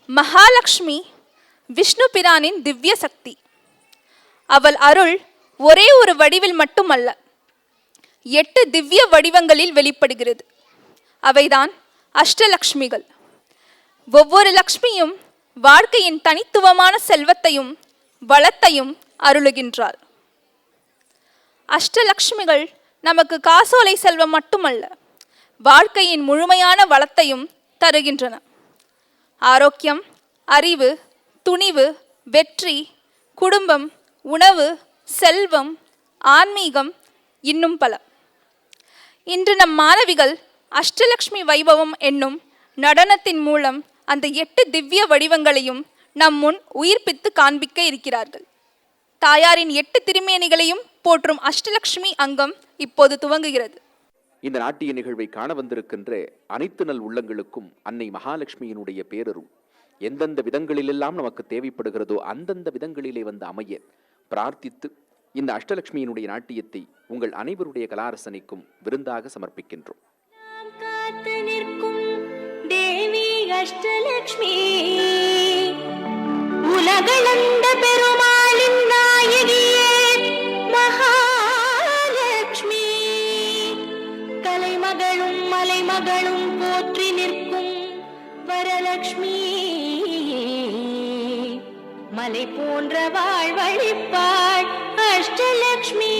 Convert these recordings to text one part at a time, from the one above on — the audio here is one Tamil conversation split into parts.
மகாலட்சுமி விஷ்ணு பிரானின் திவ்ய சக்தி. அவள் அருள் ஒரே ஒரு வடிவில் மட்டுமல்ல, 8 திவ்ய வடிவங்களில் வெளிப்படுகிறது. அவைதான் அஷ்டலக்ஷ்மிகள். ஒவ்வொரு லக்ஷ்மியும் வாழ்க்கையின் தனித்துவமான செல்வத்தையும் வளத்தையும் அருளுகின்றாள். அஷ்டலக்ஷ்மிகள் நமக்கு காசோலை செல்வம் மட்டுமல்ல, வாழ்க்கையின் முழுமையான வளத்தையும் தருகின்றன. ஆரோக்கியம், அறிவு, துணிவு, வெற்றி, குடும்பம், உணவு, செல்வம், ஆன்மீகம், இன்னும் பல. இன்று நம் மாணவிகள் அஷ்டலக்ஷ்மி வைபவம் என்னும் நடனத்தின் மூலம் அந்த 8 திவ்ய வடிவங்களையும் நம் முன் உயிர்ப்பித்து காண்பிக்க இருக்கிறார்கள். தாயாரின் 8 திருமேனிகளையும் போற்றும் அஷ்டலக்ஷ்மி அங்கம் இப்போது துவங்குகிறது. இந்த நாட்டிய நிகழ்வை காண வந்திருக்கின்ற அனைத்து நல் உள்ளங்களுக்கும் அன்னை மகாலட்சுமியினுடைய பேரருள் எந்தெந்த விதங்களிலெல்லாம் நமக்கு தேவைப்படுகிறதோ அந்தந்த விதங்களிலே வந்து அமைய பிரார்த்தித்து இந்த அஷ்டலட்சுமியினுடைய நாட்டியத்தை உங்கள் அனைவருடைய கலாரசனைக்கும் விருந்தாக சமர்ப்பிக்கின்றோம். அஷ்டலக்ஷ்மி உலகளந்த பெருமாளின் நாயகியே மகாலட்சுமி, கலைமகளும் மலைமகளும் போற்றி நிற்கும் வரலட்சுமி, மலை போன்ற வாழ்வழிப்பாள் அஷ்டலக்ஷ்மி.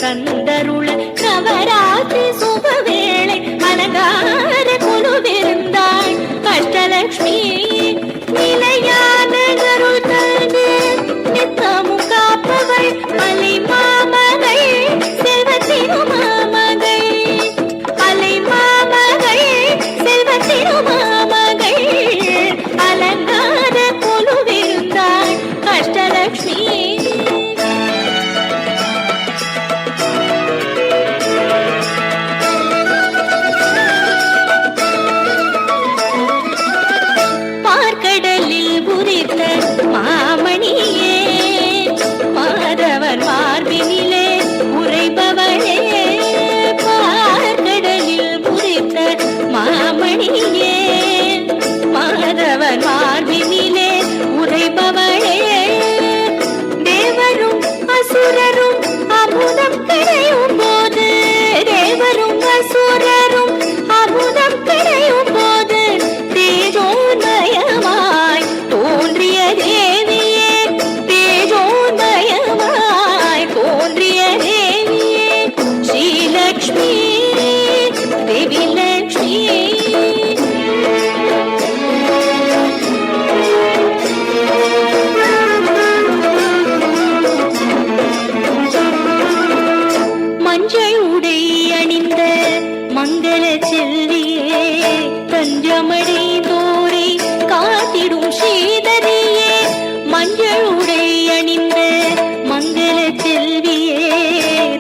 கந்தருள நவராத்திரி சுபவேளை அலங்கார குழுவிருந்தாள் அஷ்டலக்ஷ்மி, நிலையான அருள் தந்து நித்தமும் காப்பவள் அலை மாமகள் செல்வத்திருமாமகள், அலை மாமகள் செல்வத்திருமாமகள், அலங்கார குழுவிருந்தாள் அஷ்டலக்ஷ்மி.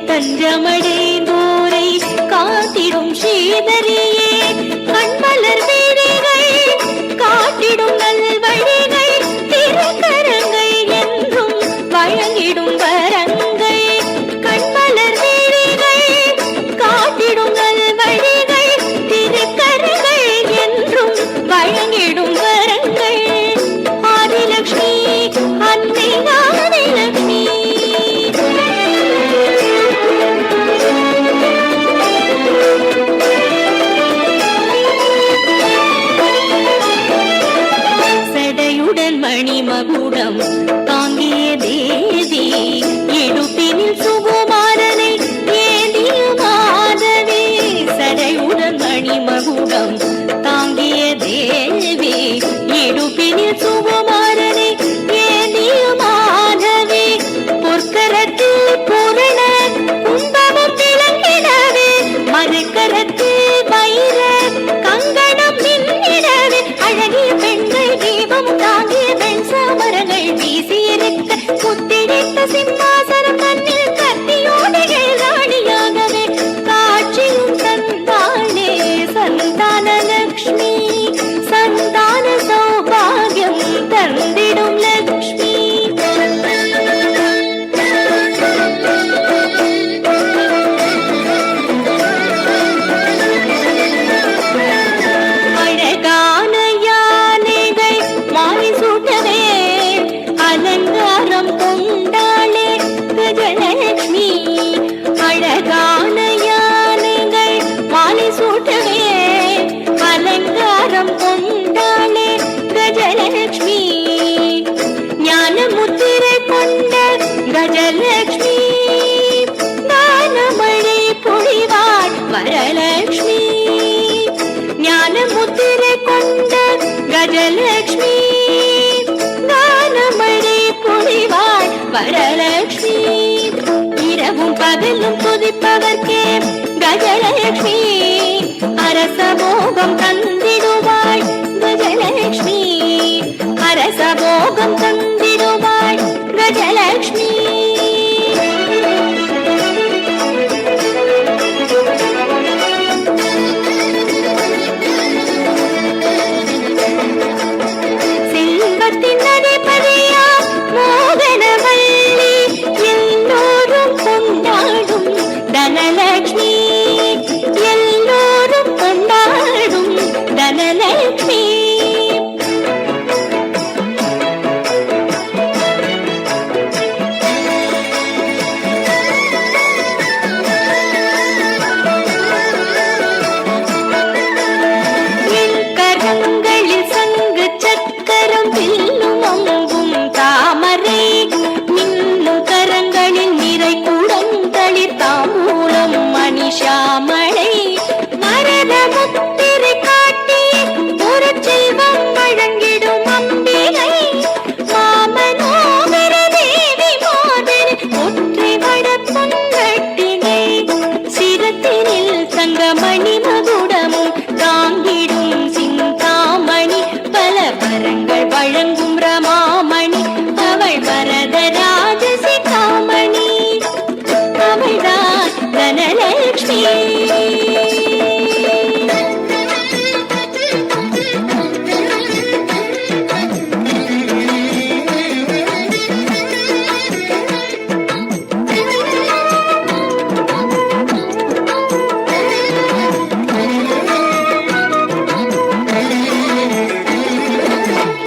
தஞ்சமடைந்தோரை காத்திடும் ஸ்ரீதரியே, கண்மலர் வீரைகள் காட்டிடும் நல்வழிகள், திருக்கரங்கள் என்றும் வழங்கிடும் வரங்கள், கண்மலர் வீரைகள் காட்டிடும் நல்வழிகள், திருக்கரங்கள் என்றும் வழங்கிடும் வரங்கள், ஆதிலக்ஷ்மி அன்னை ஆதிலக்ஷ்மி. மகுடம் தாங்கிய தேவி, இடுப்பினில் சுகுமாரனை ஏந்திய மாதவி, சடையுடன் மணி மகுடம் தாங்கிய தேவி. கஜலக்ஷ்மி சந்தான சௌபாகியம் தந்திடும் லக்ஷ்மி. அழகான யானைகள் மாலை சூட்டவே அலங்காரம் கொண்டாளே கஜலக்ஷ்மி. அழகான யானைகள் மாலை சூட்டவே அலங்காரம் கொண்டாளே கஜலக்ஷ்மி. ஞான முத்திரை கொண்ட கஜலக்ஷ்மி ஞானமழை பொழிவாள் வரலக்ஷ்மி. ஞான முத்திரை கொண்ட கஜலக்ஷ்மி ஞானமழை பொழிவாள் வரலக்ஷ்மி. இரவும் பகலும் துதிப்பவர்க்கே கஜலக்ஷ்மி அரசபோகம் தந்திடுவாள் கஜலக்ஷ்மி. அரசபோகம் தந்திடுவாள் கஜலக்ஷ்மி. செல்வத்தின் அதிபதியா மோகனவல்லி எல்லோரும் கொண்டாடும் தனலக்ஷ்மி. எல்லோரும் கொண்டாடும் தனலக்ஷ்மி. என் கரங்களில் சங்கு சக்கரம் வில்லும் அம்பும் தாமரை மின்னும் கரங்களில் நிறை கூடம் தளிர் தாம்பூலம் மணிஷாமளை மரத முத்திரை காட்டி ஒரு செல்வம் வழங்கிடும் அம்பிகை மாமனோகர தேவி மோதரி ஒற்றை வட பொங்கட்டினை சிரத்தினில் தங்கமணி மகுடமும் தாங்கிடும் சிந்தாமணி பல வரங்கள் வழங்கும் ரமாமணி அவள் வரதராஜ சிகாமணி அவள்தான் தனலக்ஷ்மி.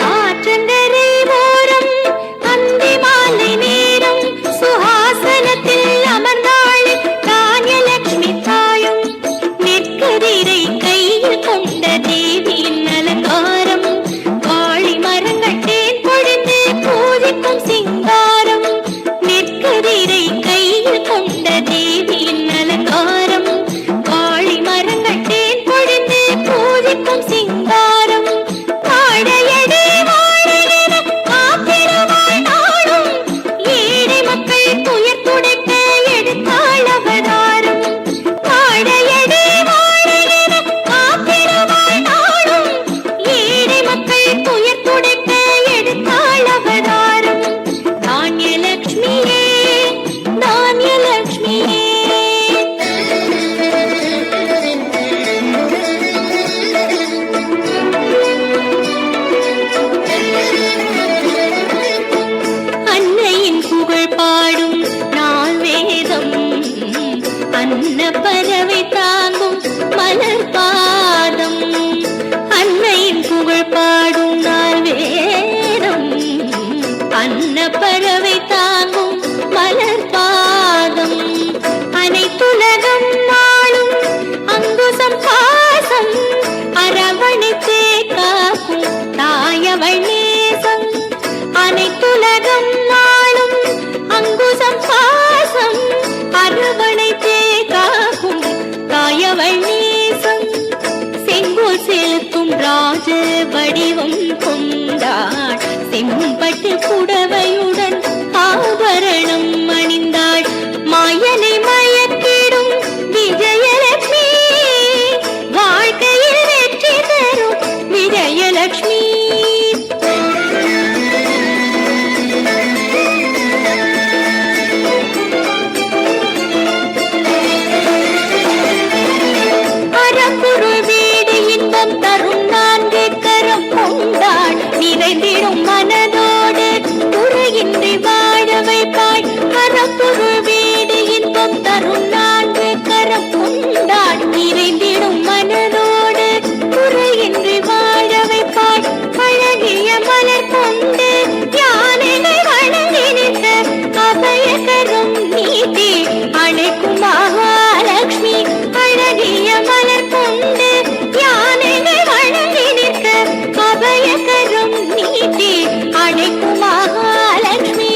ஆற்றங்கரை ஓரம் அந்தி மாலை நேரம் சுஹாசனத்தில் அமர்ந்தாள் தானியலக்ஷ்மி தாயும். நெற்கதிரை கையில் கொண்ட தேவியின் அலங்காரம் வாழி மரங்கள் தேன் பொழிந்து பூஜிக்கும் சிங்காரம். நெற்கதிரை கையில் கொண்ட தேவியின் அலங்காரம் வாழி மரங்கள் தேன் பொழிந்து பூஜிக்கும் சிங்காரம். வாழையடி வாழையென காத்திருவாள் நாளும் ஏழை மக்கள் துயர் துடைக்க எடுத்தாள் அவதாரம். வாழையடி வாழையென காத்திருவாள் நாளும் ஏழை மக்கள் துயர் துடைக்க எடுத்தாள் அவதாரம். தானியலக்ஷ்மியே தானியலக்ஷ்மியே. அன்னையின் புகழ் பாடும் நாள் வேதம் அன்ன பறவை தாங்கும் மலர் பாதம். அன்னையின் புகழ் பாடும் நாள் வேதம் அன்ன பறவை தாங்கும் மலர் பாதம். அனைத்துலகம் நாளும் அங்குசம் பாசம் அரவணைத்தே காக்கும் தாயவள் நேசம். அனைத்துலகம் நாளும் அங்குசம் பாசம் அரவணைத்தே காக்கும் தாயவள் நேசம். செங்கோல் செலுத்தும் ராஜ வடிவம் கொண்டாள் செம்பட்டு புடவையுடன் ஆபரணம் அணிந்தாள். மாயனை மயக்கிடும் விஜயலக்ஷ்மி வாழ்க்கையில் வெற்றி தரும் விஜயலக்ஷ்மி. அறப்பொருள் வீடு இன்பம் தரும் இன்றி வாழ வைப்பாள் அழகிய மலர் கொண்டு யானைகள் வணங்கி நிற்க அபயகரம் நீட்டி அழைக்கும் மகாலட்சுமி அழகிய மலர் கொண்டு யானைகள் வணங்கி நிற்க அபயகரம் நீட்டி அழைக்கும் மகாலட்சுமி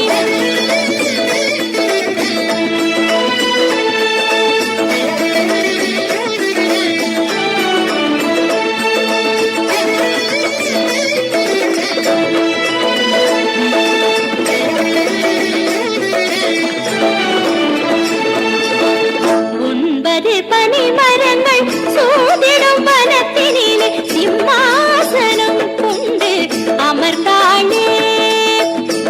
பனி மரங்கள் சூதிடும் வனத்தினிலே சிம்மாசனம் கொண்டு அமர்ந்தாளே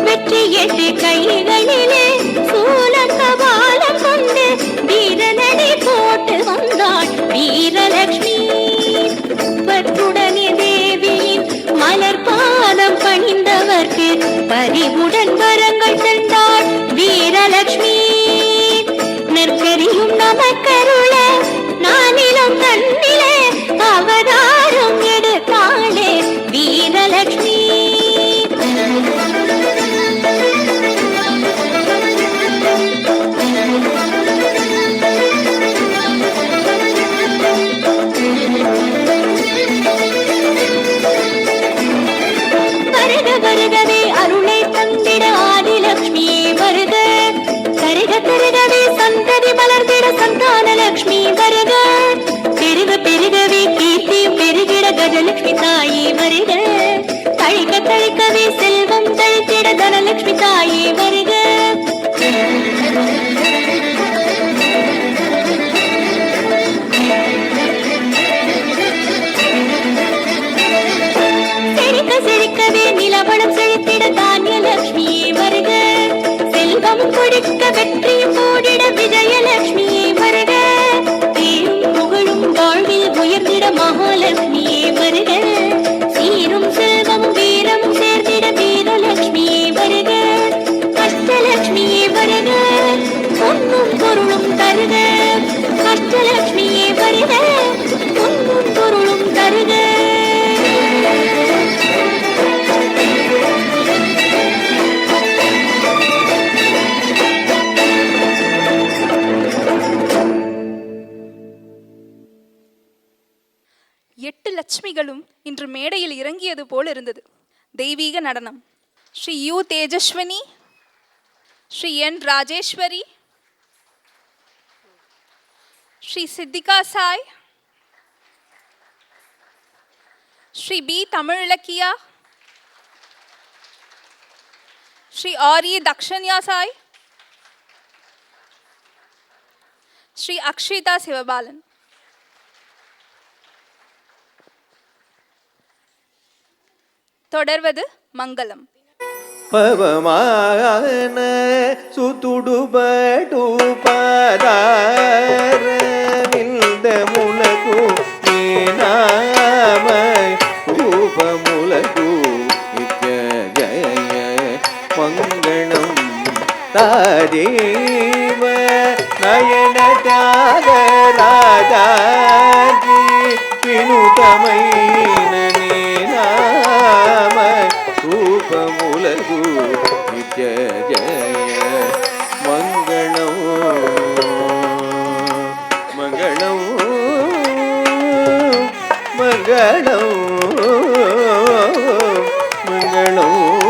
வெற்றி 8 கைகளிலே சூலம் கபாலம் கொண்டு வீரநடை போட்டு வந்தாள் வீரலட்சுமி பற்றுடனே தேவியின் மலர் பாதம் பணிந்தவர்க்கு பரிவுடன் வரங்கள் தந்தாள் வீரலட்சுமி நெற்கரியும் நமக்கருள நானிலும் கண்ணிலே அவதாரம் எடுத்தாளே வீரலட்சுமி வருக வருகவே அருளை தந்திட ஆதிலட்சுமியே வருக கருக கருகவே சந்ததி மலர்ந்திட சந்தான லட்சுமி வருக பெருக பெருகவே கீர்த்தியும் பெருகிட கஜலட்சுமி தாயே வருக தழிக்க தழிக்கவே செல்வம் தழித்திட தனலட்சுமி தாயே வருக செழிக்க செழிக்கவே நிலவளம் செழித்திட தானிய லட்சுமியே வருக செல்வம் கொடுக்க வெற்றியும் கூடிட விஜயலட்சுமியே வருக பேரும் புகழும் வாழ்வில் உயர்ந்திட மகாலட்சுமியே வருக சீரும் செல்வமும் வீரமும் சேர்ந்திட வீரலட்சுமியே வருக அஷ்டலட்சுமியே வருக பொன்னும் பொருளும் தருக அஷ்டலட்சுமியே வருக பொன்னும் பொருளும் தருக லட்சுமிகளும் இன்று மேடையில் இறங்கியது போல் இருந்தது. தெய்வீக நடனம். ஸ்ரீ யு தேஜஸ்வனி, ஸ்ரீ என் ராஜேஸ்வரி, ஸ்ரீ சித்திகா சாய், ஸ்ரீ பி தமிழ் இலக்கியா, ஸ்ரீ ஆர்இ தக்ஷன்யா சாய், ஸ்ரீ அக்ஷிதா சிவபாலன். தொடர்வது மங்களம். பவமான சுத்துடுபடு பதார வில்த முலகு நீநாம ரூபமுலகு நித்ய ஜய மங்களம் தாதேவ நயன தியாக ராஜாஜி வினுதமைன நீநாம ரூபமுலகு நித்ய ஜய மங்களம் மங்களம் மங்களம் மங்களம்